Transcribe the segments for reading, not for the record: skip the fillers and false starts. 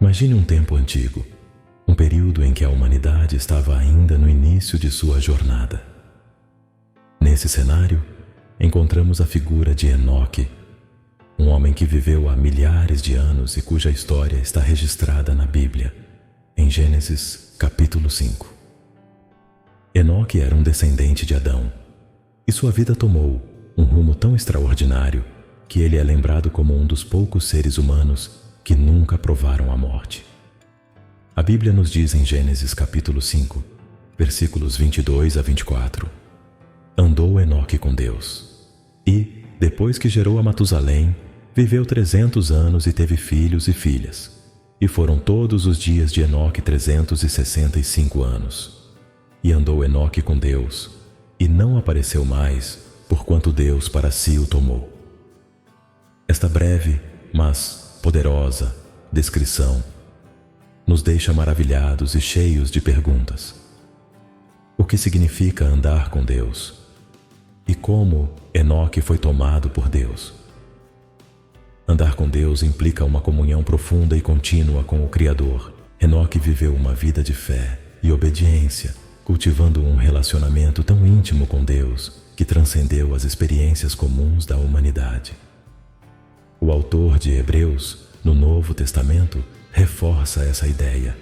Imagine um tempo antigo, um período em que a humanidade estava ainda no início de sua jornada. Nesse cenário, encontramos a figura de Enoque, um homem que viveu há milhares de anos e cuja história está registrada na Bíblia, em Gênesis capítulo 5. Enoque era um descendente de Adão, e sua vida tomou um rumo tão extraordinário que ele é lembrado como um dos poucos seres humanos que nunca provaram a morte. A Bíblia nos diz em Gênesis capítulo 5, versículos 22 a 24: Andou Enoque com Deus, e, depois que gerou a Matusalém, viveu 300 anos e teve filhos e filhas. E foram todos os dias de Enoque 365 anos. E andou Enoque com Deus, e não apareceu mais, porquanto Deus para si o tomou. Esta breve, mas poderosa descrição nos deixa maravilhados e cheios de perguntas. O que significa andar com Deus? E como Enoque foi tomado por Deus? Andar com Deus implica uma comunhão profunda e contínua com o Criador. Enoque viveu uma vida de fé e obediência, cultivando um relacionamento tão íntimo com Deus que transcendeu as experiências comuns da humanidade. O autor de Hebreus, no Novo Testamento, reforça essa ideia.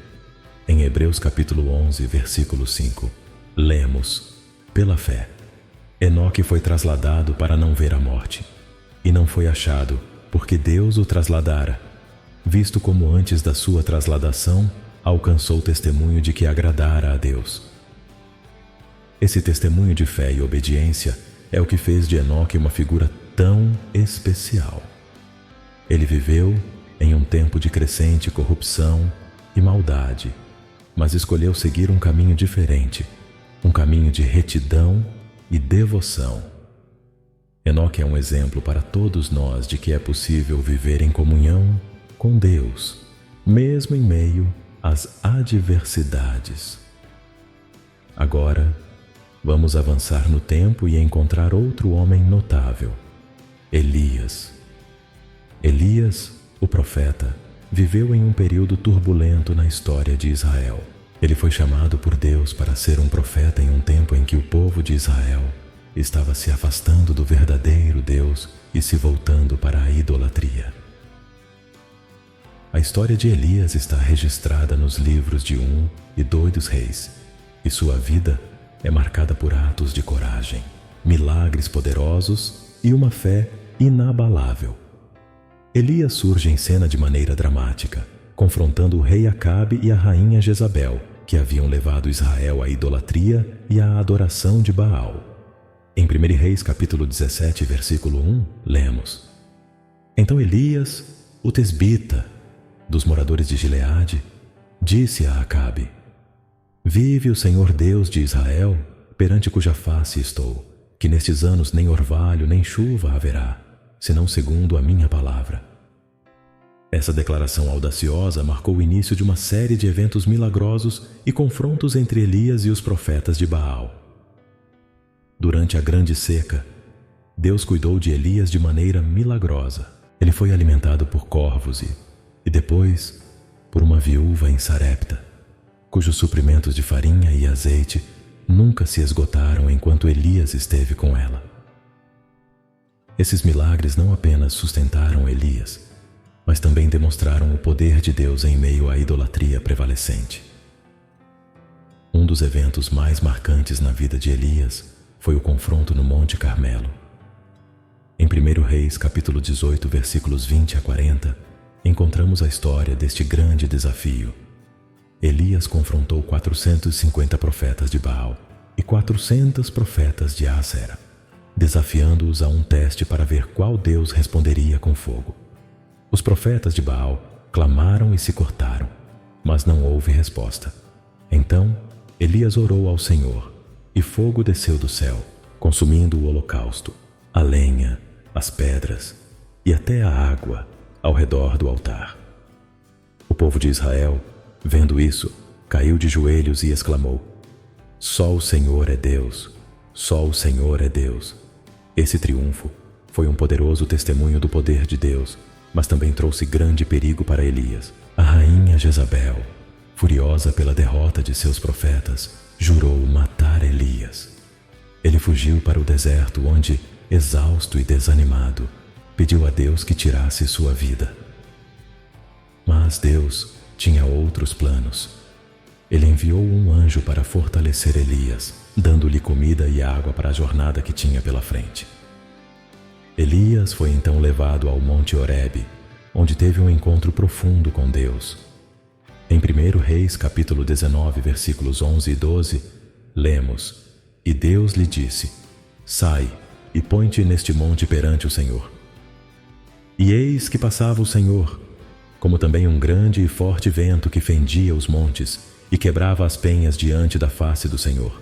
Em Hebreus capítulo 11, versículo 5, lemos: Pela fé, Enoque foi trasladado para não ver a morte, e não foi achado, porque Deus o trasladara, visto como antes da sua trasladação alcançou testemunho de que agradara a Deus. Esse testemunho de fé e obediência é o que fez de Enoque uma figura tão especial. Ele viveu em um tempo de crescente corrupção e maldade, mas escolheu seguir um caminho diferente, um caminho de retidão e devoção. Enoque é um exemplo para todos nós de que é possível viver em comunhão com Deus, mesmo em meio às adversidades. Agora, vamos avançar no tempo e encontrar outro homem notável, Elias. Elias, o profeta, viveu em um período turbulento na história de Israel. Ele foi chamado por Deus para ser um profeta em um tempo em que o povo de Israel estava se afastando do verdadeiro Deus e se voltando para a idolatria. A história de Elias está registrada nos livros de 1 e 2 dos Reis, e sua vida é marcada por atos de coragem, milagres poderosos e uma fé inabalável. Elias surge em cena de maneira dramática, confrontando o rei Acabe e a rainha Jezabel, que haviam levado Israel à idolatria e à adoração de Baal. Em 1 Reis capítulo 17, versículo 1, lemos: Então Elias, o tesbita, dos moradores de Gileade, disse a Acabe: Vive o Senhor Deus de Israel, perante cuja face estou, que nestes anos nem orvalho nem chuva haverá, senão segundo a minha palavra. Essa declaração audaciosa marcou o início de uma série de eventos milagrosos e confrontos entre Elias e os profetas de Baal. Durante a grande seca, Deus cuidou de Elias de maneira milagrosa. Ele foi alimentado por corvos e depois por uma viúva em Sarepta, cujos suprimentos de farinha e azeite nunca se esgotaram enquanto Elias esteve com ela. Esses milagres não apenas sustentaram Elias, mas também demonstraram o poder de Deus em meio à idolatria prevalecente. Um dos eventos mais marcantes na vida de Elias foi o confronto no Monte Carmelo. Em 1 Reis, capítulo 18, versículos 20 a 40, encontramos a história deste grande desafio. Elias confrontou 450 profetas de Baal e 400 profetas de Acera, desafiando-os a um teste para ver qual Deus responderia com fogo. Os profetas de Baal clamaram e se cortaram, mas não houve resposta. Então, Elias orou ao Senhor, e fogo desceu do céu, consumindo o holocausto, a lenha, as pedras e até a água ao redor do altar. O povo de Israel, vendo isso, caiu de joelhos e exclamou: Só o Senhor é Deus, só o Senhor é Deus. Esse triunfo foi um poderoso testemunho do poder de Deus, mas também trouxe grande perigo para Elias. A rainha Jezabel, furiosa pela derrota de seus profetas, jurou matar Elias. Ele fugiu para o deserto, onde, exausto e desanimado, pediu a Deus que tirasse sua vida. Mas Deus tinha outros planos. Ele enviou um anjo para fortalecer Elias, dando-lhe comida e água para a jornada que tinha pela frente. Elias foi então levado ao Monte Horebe, onde teve um encontro profundo com Deus. Em 1 Reis, capítulo 19, versículos 11 e 12, lemos: E Deus lhe disse: Sai e põe-te neste monte perante o Senhor. E eis que passava o Senhor, como também um grande e forte vento que fendia os montes e quebrava as penhas diante da face do Senhor.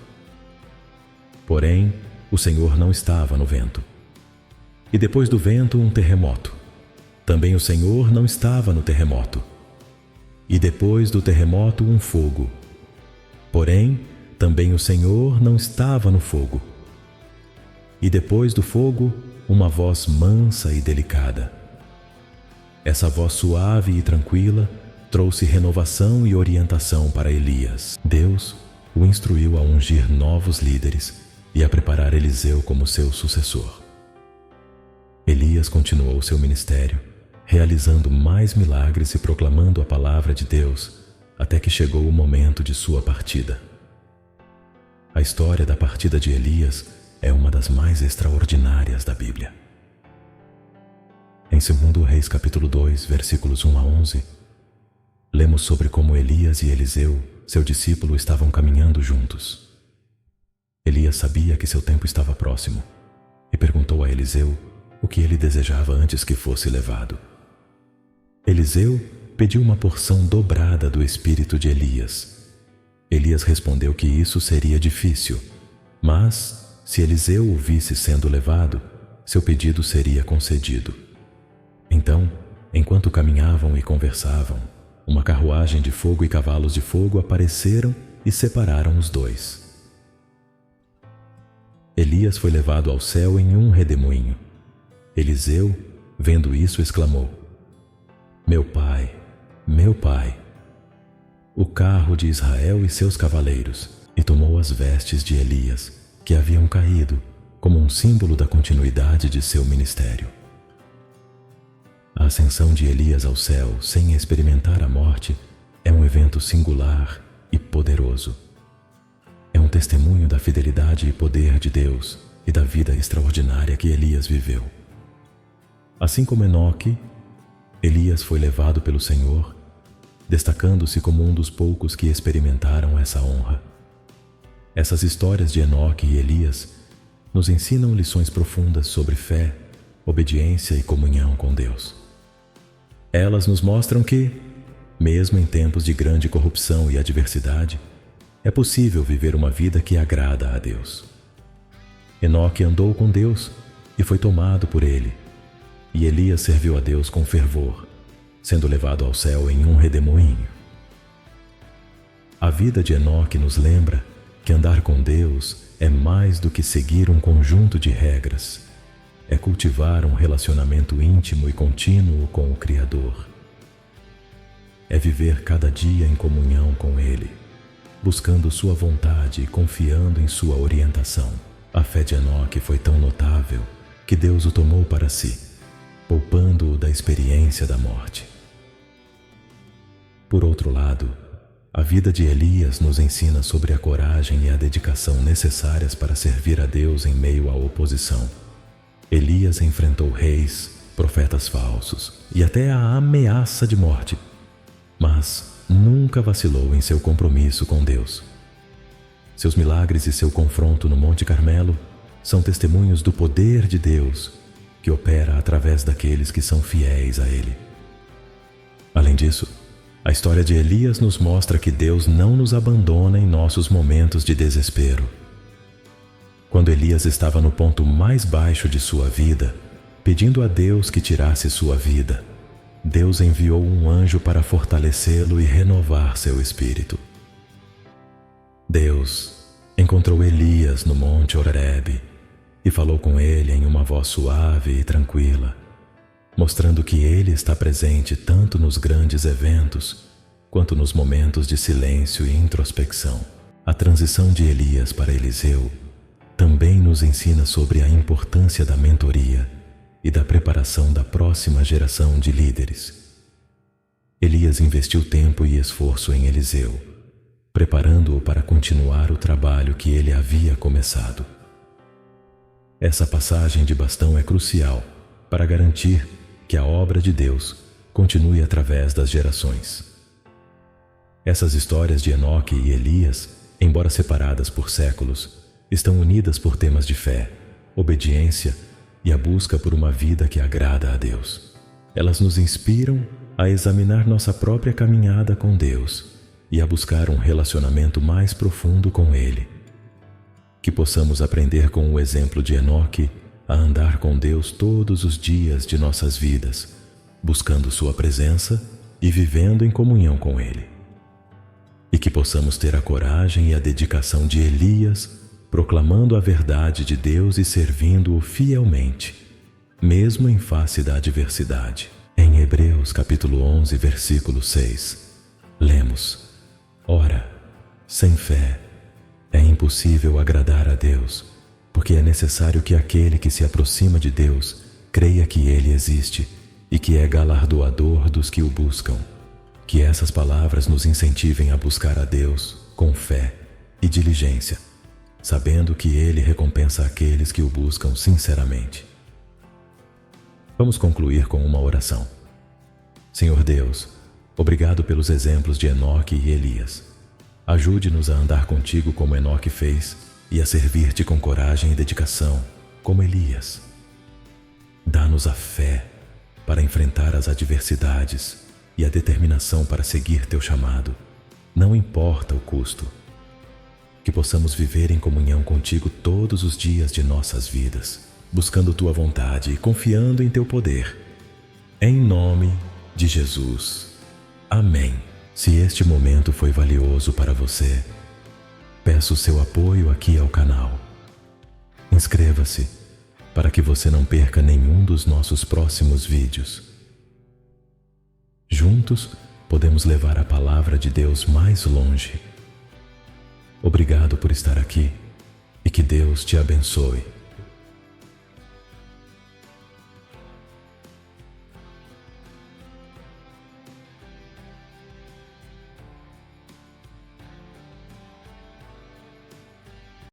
Porém, o Senhor não estava no vento. E depois do vento, um terremoto. Também o Senhor não estava no terremoto. E depois do terremoto, um fogo. Porém, também o Senhor não estava no fogo. E depois do fogo, uma voz mansa e delicada. Essa voz suave e tranquila trouxe renovação e orientação para Elias. Deus o instruiu a ungir novos líderes e a preparar Eliseu como seu sucessor. Elias continuou seu ministério, realizando mais milagres e proclamando a palavra de Deus, até que chegou o momento de sua partida. A história da partida de Elias é uma das mais extraordinárias da Bíblia. Em 2 Reis capítulo 2, versículos 1 a 11, lemos sobre como Elias e Eliseu, seu discípulo, estavam caminhando juntos. Elias sabia que seu tempo estava próximo e perguntou a Eliseu o que ele desejava antes que fosse levado. Eliseu pediu uma porção dobrada do espírito de Elias. Elias respondeu que isso seria difícil, mas, se Eliseu o visse sendo levado, seu pedido seria concedido. Então, enquanto caminhavam e conversavam, uma carruagem de fogo e cavalos de fogo apareceram e separaram os dois. Elias foi levado ao céu em um redemoinho. Eliseu, vendo isso, exclamou: Meu pai, o carro de Israel e seus cavaleiros, e tomou as vestes de Elias, que haviam caído, como um símbolo da continuidade de seu ministério. A ascensão de Elias ao céu, sem experimentar a morte, é um evento singular e poderoso. É um testemunho da fidelidade e poder de Deus e da vida extraordinária que Elias viveu. Assim como Enoque, Elias foi levado pelo Senhor, destacando-se como um dos poucos que experimentaram essa honra. Essas histórias de Enoque e Elias nos ensinam lições profundas sobre fé, obediência e comunhão com Deus. Elas nos mostram que, mesmo em tempos de grande corrupção e adversidade, é possível viver uma vida que agrada a Deus. Enoque andou com Deus e foi tomado por ele, e Elias serviu a Deus com fervor, sendo levado ao céu em um redemoinho. A vida de Enoque nos lembra que andar com Deus é mais do que seguir um conjunto de regras. É cultivar um relacionamento íntimo e contínuo com o Criador. É viver cada dia em comunhão com Ele, buscando sua vontade e confiando em sua orientação. A fé de Enoque foi tão notável que Deus o tomou para si, poupando-o da experiência da morte. Por outro lado, a vida de Elias nos ensina sobre a coragem e a dedicação necessárias para servir a Deus em meio à oposição. Elias enfrentou reis, profetas falsos e até a ameaça de morte, mas nunca vacilou em seu compromisso com Deus. Seus milagres e seu confronto no Monte Carmelo são testemunhos do poder de Deus que opera através daqueles que são fiéis a Ele. Além disso, a história de Elias nos mostra que Deus não nos abandona em nossos momentos de desespero. Quando Elias estava no ponto mais baixo de sua vida, pedindo a Deus que tirasse sua vida, Deus enviou um anjo para fortalecê-lo e renovar seu espírito. Deus encontrou Elias no Monte Horebe e falou com ele em uma voz suave e tranquila. mostrando que Ele está presente tanto nos grandes eventos quanto nos momentos de silêncio e introspecção. A transição de Elias para Eliseu também nos ensina sobre a importância da mentoria e da preparação da próxima geração de líderes. Elias investiu tempo e esforço em Eliseu, preparando-o para continuar o trabalho que ele havia começado. Essa passagem de bastão é crucial para garantir que a obra de Deus continue através das gerações. Essas histórias de Enoque e Elias, embora separadas por séculos, estão unidas por temas de fé, obediência e a busca por uma vida que agrada a Deus. Elas nos inspiram a examinar nossa própria caminhada com Deus e a buscar um relacionamento mais profundo com Ele. Que possamos aprender com o exemplo de Enoque a andar com Deus todos os dias de nossas vidas, buscando Sua presença e vivendo em comunhão com Ele. E que possamos ter a coragem e a dedicação de Elias, proclamando a verdade de Deus e servindo-o fielmente, mesmo em face da adversidade. Em Hebreus capítulo 11, versículo 6, lemos: Ora, sem fé é impossível agradar a Deus, porque é necessário que aquele que se aproxima de Deus creia que Ele existe e que é galardoador dos que o buscam. Que essas palavras nos incentivem a buscar a Deus com fé e diligência, sabendo que Ele recompensa aqueles que o buscam sinceramente. Vamos concluir com uma oração. Senhor Deus, obrigado pelos exemplos de Enoque e Elias. Ajude-nos a andar contigo como Enoque fez e a servir-te com coragem e dedicação, como Elias. Dá-nos a fé para enfrentar as adversidades e a determinação para seguir teu chamado, não importa o custo. Que possamos viver em comunhão contigo todos os dias de nossas vidas, buscando tua vontade e confiando em teu poder. Em nome de Jesus. Amém. Se este momento foi valioso para você, peço seu apoio aqui ao canal. Inscreva-se para que você não perca nenhum dos nossos próximos vídeos. Juntos, podemos levar a palavra de Deus mais longe. Obrigado por estar aqui e que Deus te abençoe.